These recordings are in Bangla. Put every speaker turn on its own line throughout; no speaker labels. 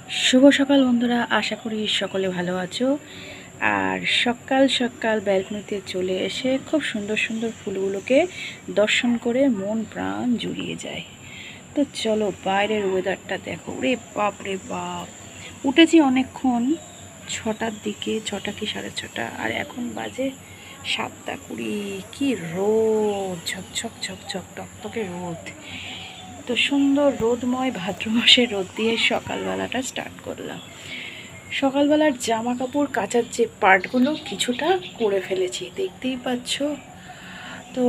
শুভ সকাল বন্ধুরা, আশা করি সকলে ভালো আছো। আর সকাল সকাল ব্যালকনিতে চলে এসে খুব সুন্দর সুন্দর ফুলগুলোকে দর্শন করে মন প্রাণ জুড়িয়ে যায়। তো চলো বাইরের ওয়েদারটা দেখো, রে বাপ রে বাপ। উঠেছি অনেকক্ষণ, 6টার দিকে, 6টা কি 6:30, আর এখন বাজে 7টা 20। কি রোদ, ঝকঝক ঝকঝক টকটকে রোদ। তো সুন্দর রোদময় ভাদ্র মাসের রোদ দিয়ে সকালবেলাটা স্টার্ট করলাম। সকালবেলার জামা কাপড় কাচার যে পার্টগুলো কিছুটা করে ফেলেছি, দেখতেই পাচ্ছ। তো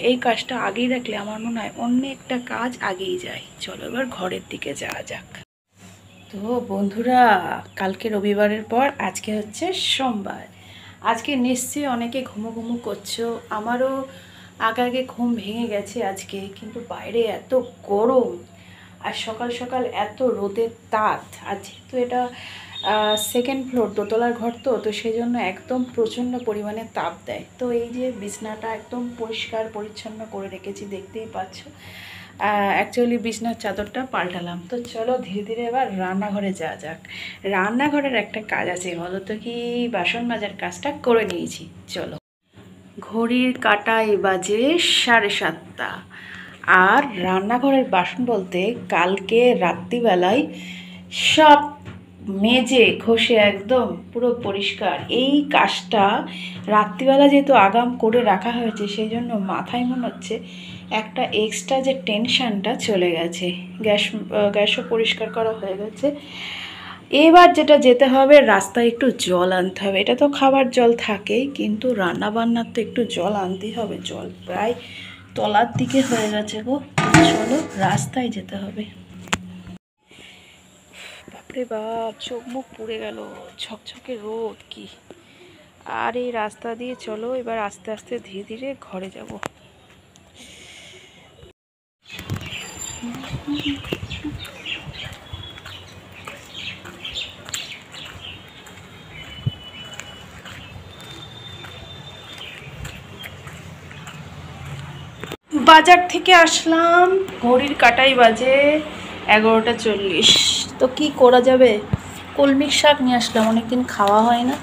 এই কাজটা আগেই রাখলে আমার মনে হয় অন্য একটা কাজ আগেই যায়। চলো এবার ঘরের দিকে যাওয়া যাক। তো বন্ধুরা, কালকে রবিবারের পর আজকে হচ্ছে সোমবার। আজকে নিশ্চয়ই অনেকে ঘুমো ঘুমো করছো, আমারও আগে আগে ঘুম ভেঙে গেছে আজকে। কিন্তু বাইরে এত গরম আর সকাল সকাল এত রোদের তাপ। আর যেহেতু এটা সেকেন্ড ফ্লোর, দোতলার ঘর, তো সেই জন্য একদম প্রচণ্ড পরিমাণে তাপ দেয়। তো এই যে বিছনাটা একদম পরিষ্কার পরিচ্ছন্ন করে রেখেছি, দেখতেই পাচ্ছ। অ্যাকচুয়ালি বিছনার চাদরটা পাল্টালাম। তো চলো ধীরে ধীরে এবার রান্নাঘরে যাওয়া যাক। রান্নাঘরের একটা কাজ আছে, বলো তো কি? বাসন মাজার কাজটা করে নিয়েছি। চলো। ঘড়ির কাঁটায় বাজে 7:30, আর রান্নাঘরের বাসন বলতে কালকে রাত্রিবেলায় সব মেজে ঘষে একদম পুরো পরিষ্কার। এই কাজটা রাত্রিবেলা যেহেতু আগাম করে রাখা হয়েছে, সেই জন্য মাথায় মনে হচ্ছে একটা এক্সট্রা যে টেনশানটা চলে গেছে। গ্যাসও পরিষ্কার করা হয়ে গেছে। এবার যেটা যেতে হবে, রাস্তায় একটু জল আনতে হবে। এটা তো খাবার জল থাকেই, কিন্তু রান্না বান্নার তো একটু জল আনতেই হবে। জল প্রায় তলার দিকে হয়ে গেছে গো। চলো রাস্তায় যেতে হবে। বাপরে বাপ, চোখ মুখ পুড়ে গেল, ঝকঝকে রোদ কি। আর এই রাস্তা দিয়ে চলো এবার আস্তে আস্তে ধীরে ধীরে ঘরে যাব। বাজার থেকে আসলাম, ঘড়ির কাঁটায় বাজে 11:40। তো কি করা যাবে, কলমির শাক নিয়ে আসলাম, অনেকদিন খাওয়া হয় না।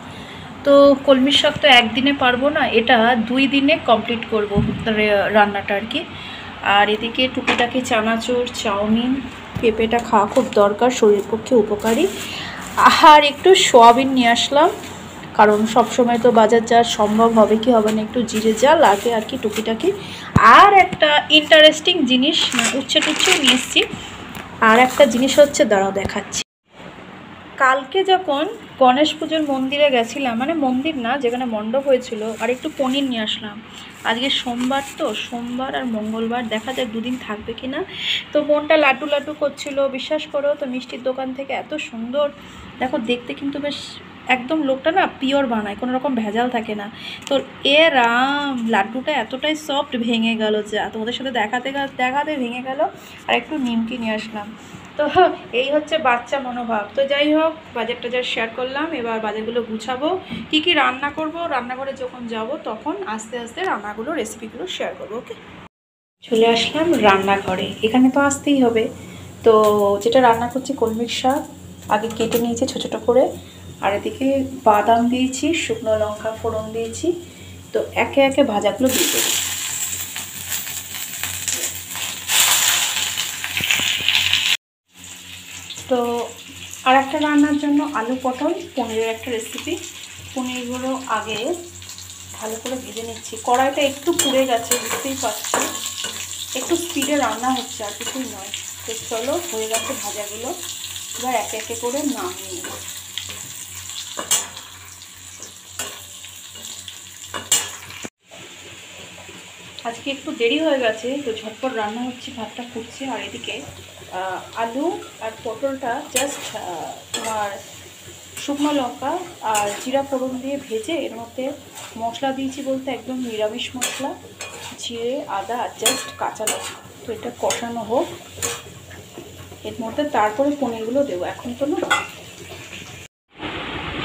তো কলমির শাক তো একদিনে পারবো না, এটা 2 দিনে কমপ্লিট করব রান্নাটা আর কি। আর এদিকে টুকিটাকি চানাচুর, চাউমিন, পেঁপেটা খাওয়া খুব দরকার, শরীরের পক্ষে উপকারী। আর একটু সোয়াবিন নিয়ে আসলাম, কারণ সবসময় তো বাজার যাওয়া সম্ভব হবে কি হবে না, একটু জিরে যা লাগে আর কি টুকিটাকি। আর একটা ইন্টারেস্টিং জিনিস, উচ্ছে টুচ্ছে নিয়ে এসেছি। আর একটা জিনিস হচ্ছে, দাঁড়াও দেখাচ্ছি। কালকে যখন গণেশ পুজোর মন্দিরে গেছিলাম, মানে মন্দির না, যেখানে মণ্ডপ হয়েছিল, আর একটু পনির নিয়ে আসলাম। আজকে সোমবার, তো সোমবার আর মঙ্গলবার, দেখা যায় 2 দিন থাকবে কি না। তো মনটা লাটু লাটু করছিল, বিশ্বাস করো। তো মিষ্টির দোকান থেকে এত সুন্দর, দেখো দেখতে কিন্তু বেশ, একদম লোকটা না পিওর বানায়, কোনো রকম ভেজাল থাকে না। তো রাম, লাড্ডুটা এতটাই সফট, ভেঙে গেল যা, তোমাদের সাথে দেখাতে দেখাতে ভেঙে গেল। আর একটু নিমকি নিয়ে আসলাম। তো এই হচ্ছে বাচ্চা মনোভাব। তো যাই হোক, বাজার টাজার শেয়ার করলাম। এবার বাজারগুলো গুছাবো, কি কি রান্না করব, রান্নাঘরে যখন যাব তখন আস্তে আস্তে রান্নাগুলো, রেসিপিগুলো শেয়ার করবো। ওকে, চলে আসলাম রান্নাঘরে, এখানে তো আসতেই হবে। তো যেটা রান্না করছি, কলমির শাক আগে কেটে নিয়েছি ছোটো ছোটো করে। আর এদিকে বাদাম দিয়েছি, শুকনো লঙ্কা ফোড়ন দিয়েছি। তো একে একে ভাজাগুলো দিয়ে দেবো। তো আর একটা রান্নার জন্য আলু পটল পনিরের একটা রেসিপি। পনিরগুলো আগে ভালো করে ভেজে নিচ্ছি। কড়াইটা একটু পুড়ে গেছে, বুঝতেই পারছি। একটু স্পিডে রান্না হচ্ছে, আর কিছুই নয়। তো চলো, হয়ে গেছে ভাজাগুলো, এবার একে একে করে নামিয়ে নেব। আজকে একটু দেরি হয়ে গেছে, তো ঝটপট রান্না হচ্ছে, ভাতটা ফুটছে। আর এদিকে আলু আর পটলটা জাস্ট তোমার শুকনো লঙ্কা আর জিরা ফোড়ন দিয়ে ভেজে, এর মধ্যে মশলা দিয়েছি বলতে একদম নিরামিষ মশলা, জিরে, আদা আর জাস্ট কাঁচা লঙ্কা। তো এটা কষানো হোক, এর মধ্যে তারপরে পনিরগুলো দেবো। এখন তো না,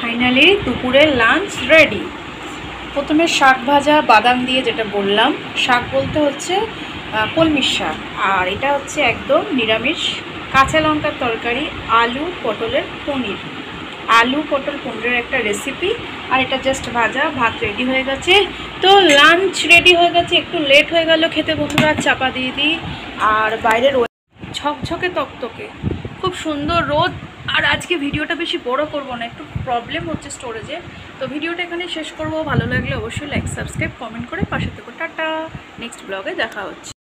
ফাইনালি দুপুরের লাঞ্চ রেডি। প্রথমে শাক ভাজা, বাদাম দিয়ে, যেটা বললাম, শাক বলতে হচ্ছে কলমির শাক, আর এটা হচ্ছে একদম নিরামিষ কাঁচা লঙ্কার তরকারি, আলু পটলের পনির, আলু পটল পনিরের একটা রেসিপি। আর এটা জাস্ট ভাজা, ভাত রেডি হয়ে গেছে। তো লাঞ্চ রেডি হয়ে গেছে, একটু লেট হয়ে গেল খেতে বন্ধুরা, চাপা দিয়ে দিই। আর বাইরের ঝকঝকে তকতকে, খুব সুন্দর রোদ। আর আজকে ভিডিওটা বেশি বড় করব না, একটু প্রবলেম হচ্ছে স্টোরেজে। তো ভিডিওটা এখানে শেষ করব। ভালো লাগলে অবশ্যই লাইক সাবস্ক্রাইব কমেন্ট করে পাশে থেকো। টাটা, নেক্সট ব্লগে দেখা হচ্ছে।